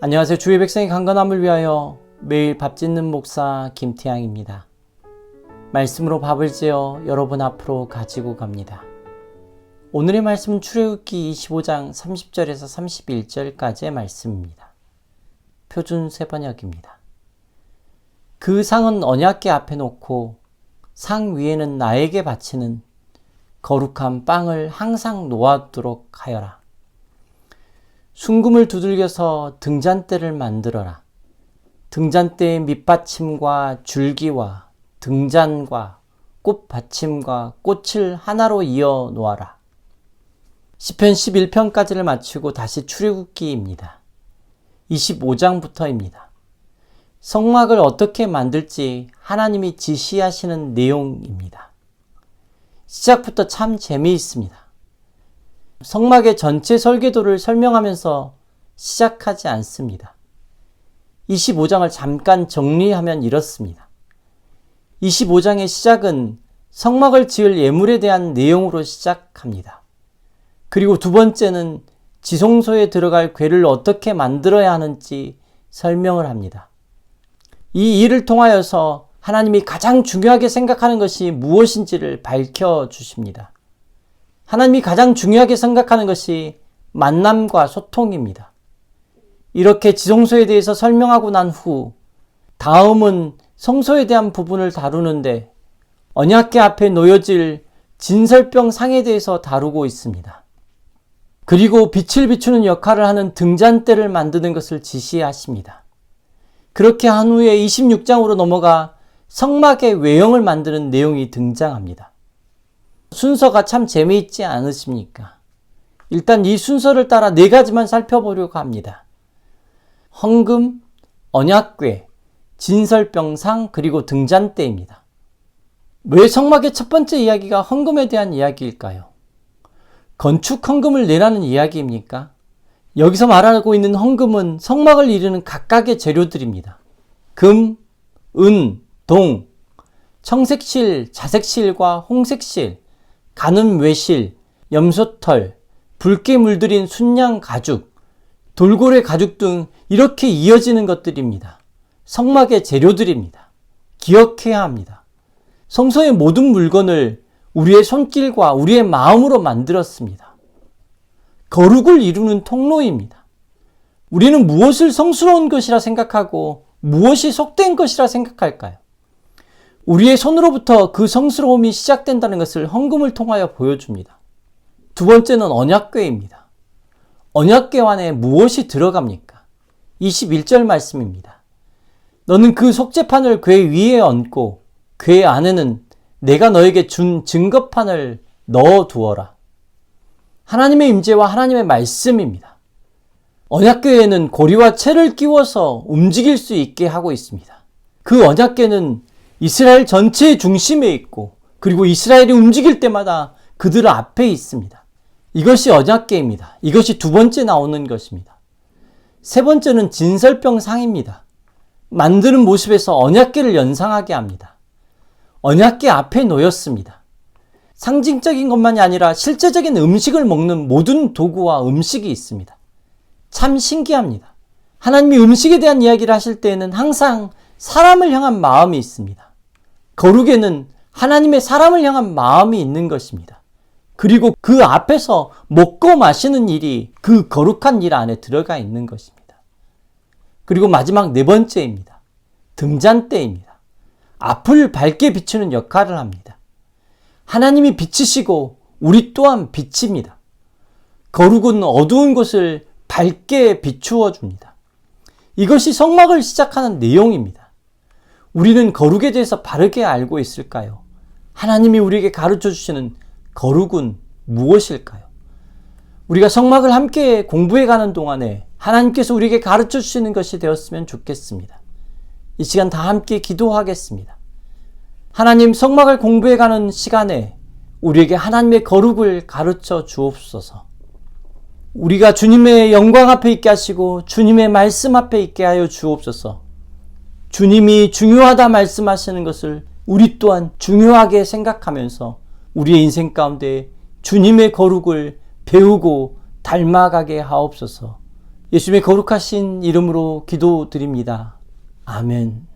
안녕하세요. 주의 백성의 강건함을 위하여 매일 밥 짓는 목사 김태양입니다. 말씀으로 밥을 지어 여러분 앞으로 가지고 갑니다. 오늘의 말씀은 출애굽기 25장 30절에서 31절까지의 말씀입니다. 표준 세번역입니다. 그 상은 언약궤 앞에 놓고 상 위에는 나에게 바치는 거룩한 빵을 항상 놓아두도록 하여라. 순금을 두들겨서 등잔대를 만들어라. 등잔대의 밑받침과 줄기와 등잔과 꽃받침과 꽃을 하나로 이어 놓아라. 시편 11편까지를 마치고 다시 출애굽기입니다. 25장부터입니다. 성막을 어떻게 만들지 하나님이 지시하시는 내용입니다. 시작부터 참 재미있습니다. 성막의 전체 설계도를 설명하면서 시작하지 않습니다. 25장을 잠깐 정리하면 이렇습니다. 25장의 시작은 성막을 지을 예물에 대한 내용으로 시작합니다. 그리고 두 번째는 지성소에 들어갈 궤를 어떻게 만들어야 하는지 설명을 합니다. 이 일을 통하여서 하나님이 가장 중요하게 생각하는 것이 무엇인지를 밝혀주십니다. 하나님이 가장 중요하게 생각하는 것이 만남과 소통입니다. 이렇게 지성소에 대해서 설명하고 난 후 다음은 성소에 대한 부분을 다루는데 언약궤 앞에 놓여질 진설병 상에 대해서 다루고 있습니다. 그리고 빛을 비추는 역할을 하는 등잔대를 만드는 것을 지시하십니다. 그렇게 한 후에 26장으로 넘어가 성막의 외형을 만드는 내용이 등장합니다. 순서가 참 재미있지 않으십니까? 일단 이 순서를 따라 4가지만 살펴보려고 합니다. 헌금, 언약궤, 진설병상, 그리고 등잔대입니다. 왜 성막의 첫 번째 이야기가 헌금에 대한 이야기일까요? 건축 헌금을 내라는 이야기입니까? 여기서 말하고 있는 헌금은 성막을 이루는 각각의 재료들입니다. 금, 은, 동, 청색실, 자색실과 홍색실, 가는 외실, 염소털, 붉게 물들인 순양 가죽, 돌고래 가죽 등 이렇게 이어지는 것들입니다. 성막의 재료들입니다. 기억해야 합니다. 성소의 모든 물건을 우리의 손길과 우리의 마음으로 만들었습니다. 거룩을 이루는 통로입니다. 우리는 무엇을 성스러운 것이라 생각하고 무엇이 속된 것이라 생각할까요? 우리의 손으로부터 그 성스러움이 시작된다는 것을 헌금을 통하여 보여줍니다. 두 번째는 언약궤입니다. 언약궤 안에 무엇이 들어갑니까? 21절 말씀입니다. 너는 그 속죄판을 궤 위에 얹고 궤 안에는 내가 너에게 준 증거판을 넣어 두어라. 하나님의 임재와 하나님의 말씀입니다. 언약궤에는 고리와 채를 끼워서 움직일 수 있게 하고 있습니다. 그 언약궤는 이스라엘 전체의 중심에 있고 그리고 이스라엘이 움직일 때마다 그들 앞에 있습니다. 이것이 언약궤입니다. 이것이 두 번째 나오는 것입니다. 세 번째는 진설병상입니다. 만드는 모습에서 언약궤를 연상하게 합니다. 언약궤 앞에 놓였습니다. 상징적인 것만이 아니라 실제적인 음식을 먹는 모든 도구와 음식이 있습니다. 참 신기합니다. 하나님이 음식에 대한 이야기를 하실 때에는 항상 사람을 향한 마음이 있습니다. 거룩에는 하나님의 사람을 향한 마음이 있는 것입니다. 그리고 그 앞에서 먹고 마시는 일이 그 거룩한 일 안에 들어가 있는 것입니다. 그리고 마지막 4번째입니다. 등잔대입니다. 앞을 밝게 비추는 역할을 합니다. 하나님이 빛이시고 우리 또한 빛입니다. 거룩은 어두운 곳을 밝게 비추어 줍니다. 이것이 성막을 시작하는 내용입니다. 우리는 거룩에 대해서 바르게 알고 있을까요? 하나님이 우리에게 가르쳐 주시는 거룩은 무엇일까요? 우리가 성막을 함께 공부해 가는 동안에 하나님께서 우리에게 가르쳐 주시는 것이 되었으면 좋겠습니다. 이 시간 다 함께 기도하겠습니다. 하나님, 성막을 공부해 가는 시간에 우리에게 하나님의 거룩을 가르쳐 주옵소서. 우리가 주님의 영광 앞에 있게 하시고 주님의 말씀 앞에 있게 하여 주옵소서. 주님이 중요하다 말씀하시는 것을 우리 또한 중요하게 생각하면서 우리의 인생 가운데 주님의 거룩을 배우고 닮아가게 하옵소서. 예수님의 거룩하신 이름으로 기도드립니다. 아멘.